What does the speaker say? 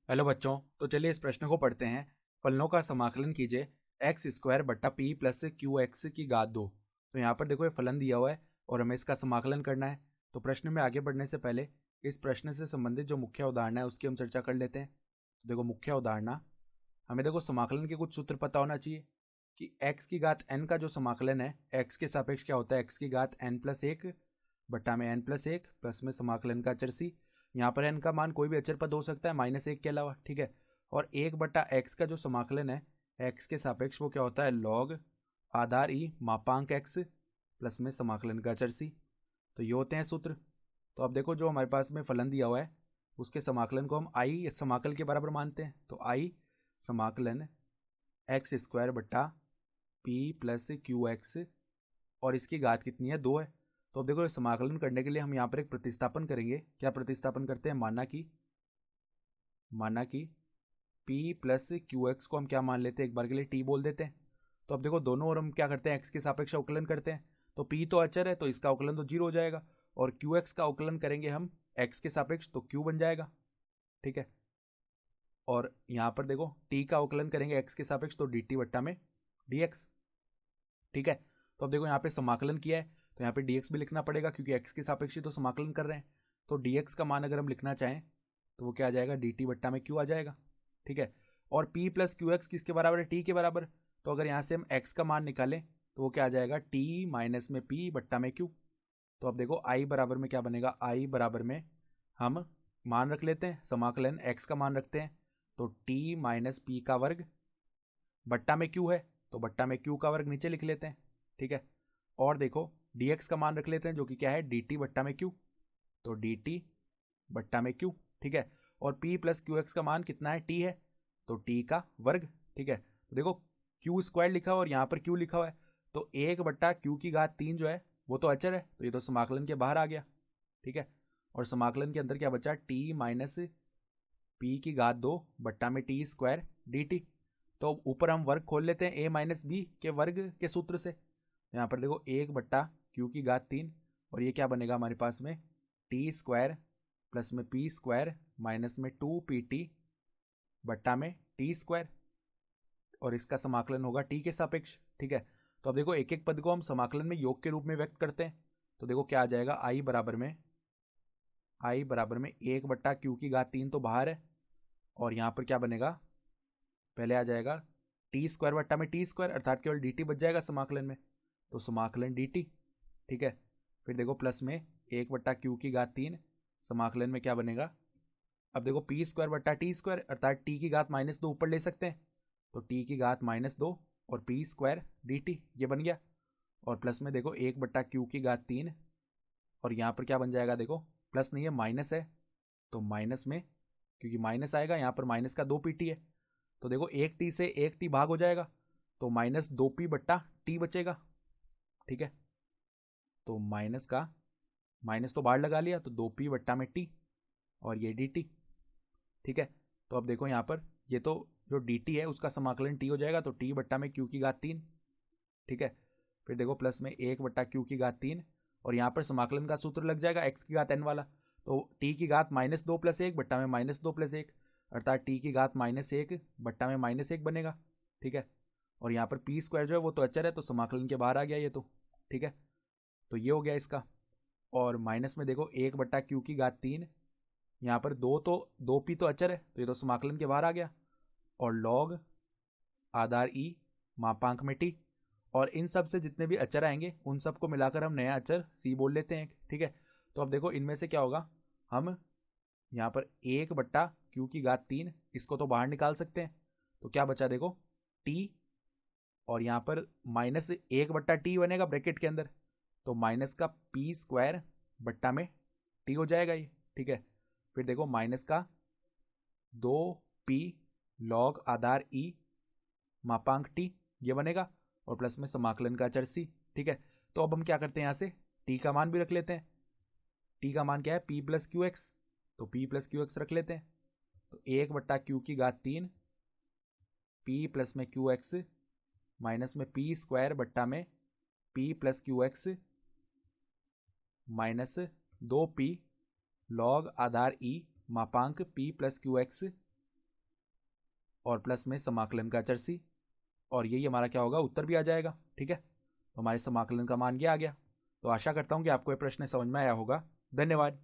Hello बच्चों। तो चलिए इस प्रश्न को पढ़ते हैं। फलनों का समाकलन कीजिए एक्स स्क्वायर बट्टा पी प्लस क्यू एक्स की घात दो। तो यहाँ पर देखो ये फलन दिया हुआ है और हमें इसका समाकलन करना है। तो प्रश्न में आगे बढ़ने से पहले इस प्रश्न से संबंधित जो मुख्य उदाहरण है उसकी हम चर्चा कर लेते हैं। तो देखो मुख्य उदाहरण, हमें देखो समाकलन के कुछ सूत्र पता होना चाहिए कि एक्स की घात एन का जो समाकलन है एक्स के सापेक्ष क्या होता है, एक्स की घात एन प्लस एक बट्टा में एन प्लस एक प्लस में समाकलन का अचर सी। यहाँ पर एन का मान कोई भी अचर पद हो सकता है माइनस एक के अलावा, ठीक है। और एक बट्टा एक्स का जो समाकलन है एक्स के सापेक्ष वो क्या होता है, लॉग आधार ई मापांक एक्स प्लस में समाकलन का अचर सी। तो ये होते हैं सूत्र। तो अब देखो जो हमारे पास में फलन दिया हुआ है उसके समाकलन को हम आई समाकल के बराबर मानते हैं। तो आई समाकलन एक्स स्क्वायर बट्टा पी प्लस क्यू एक्स और इसकी घात कितनी है, दो है। तो अब देखो समाकलन करने के लिए हम यहाँ पर एक प्रतिस्थापन करेंगे। क्या प्रतिस्थापन करते हैं, माना कि p प्लस क्यू एक्स को हम क्या मान लेते हैं, एक बार के लिए t बोल देते हैं। तो अब देखो दोनों ओर हम क्या करते हैं, x के सापेक्ष अवकलन करते हैं। तो p तो अचर है तो इसका अवकलन तो जीरो हो जाएगा और क्यू एक्स का अवकलन करेंगे हम x के सापेक्ष तो q बन जाएगा, ठीक है। और यहाँ पर देखो t का अवकलन करेंगे x के सापेक्ष तो dt बट्टा में dx, ठीक है। तो अब देखो यहाँ पे समाकलन किया है तो यहाँ पे dx भी लिखना पड़ेगा क्योंकि x के सापेक्ष ही तो समाकलन कर रहे हैं। तो dx का मान अगर हम लिखना चाहें तो वो क्या आ जाएगा, dt बट्टा में q आ जाएगा, ठीक है। और p प्लस क्यू एक्स किसके बराबर है, t के बराबर। तो अगर यहाँ से हम x का मान निकालें तो वो क्या आ जाएगा, t माइनस में p बट्टा में q। तो अब देखो i बराबर में क्या बनेगा, i बराबर में हम मान रख लेते हैं, समाकलन x का मान रखते हैं तो t माइनस पी का वर्ग बट्टा में q है तो बट्टा में q का वर्ग नीचे लिख लेते हैं, ठीक है। और देखो dx का मान रख लेते हैं जो कि क्या है, dt बट्टा में q। तो dt बट्टा में q, ठीक है। और p प्लस क्यू एक्स का मान कितना है, t है तो t का वर्ग, ठीक है। तो देखो क्यू स्क्वायर लिखा हुआ और यहाँ पर q लिखा हुआ है तो एक बट्टा क्यू की घात तीन जो है वो तो अचर है तो ये तो समाकलन के बाहर आ गया, ठीक है। और समाकलन के अंदर क्या बचा, t माइनस पी की घात दो बट्टा में टी स्क्वायर डी टी। तो ऊपर हम वर्ग खोल लेते हैं ए माइनस बी के वर्ग के सूत्र से। यहाँ पर देखो एक बट्टा क्यू की घात तीन और ये क्या बनेगा हमारे पास में, टी स्क्वायर प्लस में पी स्क्वायर माइनस में टू पी टी बट्टा में टी स्क्वायर और इसका समाकलन होगा टी के सापेक्ष, ठीक है। तो अब देखो एक एक पद को हम समाकलन में योग के रूप में व्यक्त करते हैं। तो देखो क्या आ जाएगा, आई बराबर में एक बट्टा क्यू की घात तीन तो बाहर है और यहाँ पर क्या बनेगा, पहले आ जाएगा टी स्क्वायर बट्टा में टी स्क्वायर अर्थात केवल डी टी बच जाएगा समाकलन में तो समाकलन डी टी, ठीक है। फिर देखो प्लस में एक बट्टा क्यू की घात तीन समाकलन में क्या बनेगा, अब देखो पी स्क्वायर बट्टा टी स्क्वायर अर्थात टी की घात माइनस दो ऊपर ले सकते हैं तो टी की घात माइनस दो और पी स्क्वायर डी टी ये बन गया। और प्लस में देखो एक बट्टा क्यू की घात तीन और यहाँ पर क्या बन जाएगा, देखो प्लस नहीं है माइनस है तो माइनस में क्योंकि माइनस आएगा यहाँ पर माइनस का दो पी टी है तो देखो एक टी से एक टी भाग हो जाएगा तो माइनस दो पी बट्टा टी बचेगा, ठीक है। तो माइनस तो बाहर लगा लिया तो दो पी बट्टा में टी और ये डी टी, ठीक है। तो अब देखो यहाँ पर ये तो जो डी टी है उसका समाकलन टी हो जाएगा तो टी बट्टा में क्यू की घात तीन, ठीक है। फिर देखो प्लस में एक बट्टा क्यू की घात तीन और यहाँ पर समाकलन का सूत्र लग जाएगा एक्स की घात एन वाला तो टी की घात माइनस दो प्लस एक बट्टा में माइनस दो प्लस एक अर्थात टी की घात माइनस एक बट्टा में माइनस एक बनेगा, ठीक है। और यहाँ पर पी स्क्वायर जो है वो तो अचर है तो समाकलन के बाहर आ गया ये तो, ठीक है। तो ये हो गया इसका। और माइनस में देखो एक बट्टा क्यू की घात तीन, यहाँ पर दो पी तो अचर है तो ये तो समाकलन के बाहर आ गया और लॉग आधार ई मापांक में टी और इन सब से जितने भी अचर आएंगे उन सबको मिलाकर हम नया अचर सी बोल लेते हैं, ठीक है। तो अब देखो इनमें से क्या होगा, हम यहाँ पर एक बट्टा क्यू की घात तीन इसको तो बाहर निकाल सकते हैं तो क्या बचा देखो टी और यहाँ पर माइनस एक बट्टा टी बनेगा ब्रैकेट के अंदर तो माइनस का पी स्क्वायर बट्टा में टी हो जाएगा ये, ठीक है। फिर देखो माइनस का दो पी लॉग आधार ई मापांक टी ये बनेगा और प्लस में समाकलन का अचर सी, ठीक है। तो अब हम क्या करते हैं, यहाँ से टी का मान भी रख लेते हैं। टी का मान क्या है, पी प्लस क्यू एक्स तो पी प्लस क्यू एक्स रख लेते हैं। तो एक बट्टा क्यू की घात तीन पी प्लस में क्यू एक्स माइनस में पी स्क्वायर बट्टा में P plus Q x minus दो पी लॉग आधार ई मापांक पी प्लस क्यू एक्स और प्लस में समाकलन का अचर सी, और यही हमारा क्या होगा, उत्तर भी आ जाएगा। ठीक है, तो हमारे समाकलन का मान ये आ गया। तो आशा करता हूँ कि आपको ये प्रश्न समझ में आया होगा। धन्यवाद।